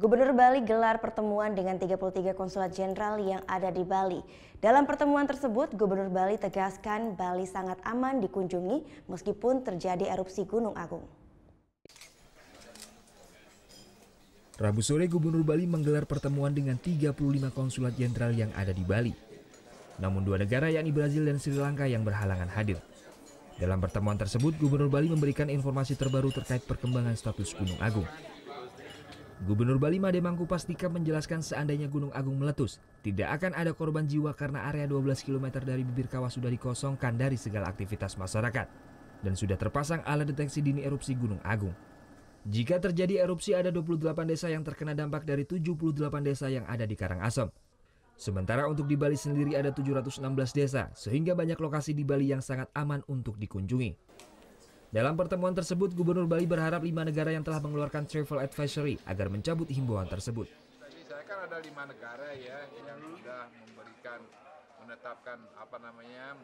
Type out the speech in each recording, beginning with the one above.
Gubernur Bali gelar pertemuan dengan 33 konsulat jenderal yang ada di Bali. Dalam pertemuan tersebut, Gubernur Bali tegaskan Bali sangat aman dikunjungi meskipun terjadi erupsi Gunung Agung. Rabu sore, Gubernur Bali menggelar pertemuan dengan 35 konsulat jenderal yang ada di Bali. Namun dua negara yakni Brazil dan Sri Lanka yang berhalangan hadir. Dalam pertemuan tersebut, Gubernur Bali memberikan informasi terbaru terkait perkembangan status Gunung Agung. Gubernur Bali Made Mangkupastika menjelaskan seandainya Gunung Agung meletus, tidak akan ada korban jiwa karena area 12 km dari bibir kawah sudah dikosongkan dari segala aktivitas masyarakat dan sudah terpasang alat deteksi dini erupsi Gunung Agung. Jika terjadi erupsi, ada 28 desa yang terkena dampak dari 78 desa yang ada di Karangasem. Sementara untuk di Bali sendiri ada 716 desa, sehingga banyak lokasi di Bali yang sangat aman untuk dikunjungi. Dalam pertemuan tersebut, Gubernur Bali berharap 5 negara yang telah mengeluarkan travel advisory agar mencabut himbauan tersebut. Tadi saya kan ada 5 negara ya yang sudah menetapkan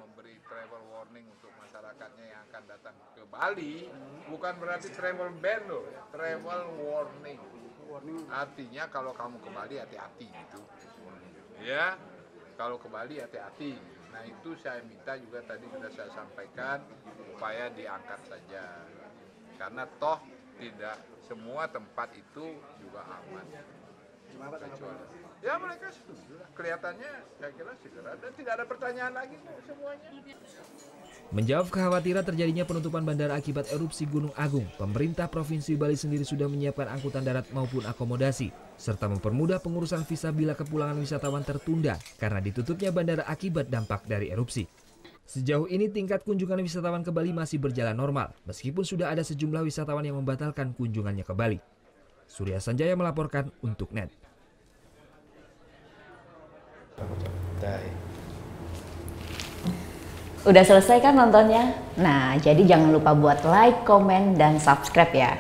memberi travel warning untuk masyarakatnya yang akan datang ke Bali. Bukan berarti travel ban loh, travel warning. Artinya kalau kamu ke Bali hati-hati gitu. Ya, kalau ke Bali hati-hati. Nah itu saya minta juga tadi sudah saya sampaikan upaya diangkat saja. Karena toh tidak semua tempat itu juga aman. Ya mereka setuju. Kelihatannya saya kira segera dan tidak ada pertanyaan lagi semuanya. Menjawab kekhawatiran terjadinya penutupan bandara akibat erupsi Gunung Agung, pemerintah Provinsi Bali sendiri sudah menyiapkan angkutan darat maupun akomodasi, serta mempermudah pengurusan visa bila kepulangan wisatawan tertunda karena ditutupnya bandara akibat dampak dari erupsi. Sejauh ini tingkat kunjungan wisatawan ke Bali masih berjalan normal, meskipun sudah ada sejumlah wisatawan yang membatalkan kunjungannya ke Bali. Surya Sanjaya melaporkan untuk NET. Udah selesai kan nontonnya? Nah, jadi jangan lupa buat like, komen, dan subscribe ya.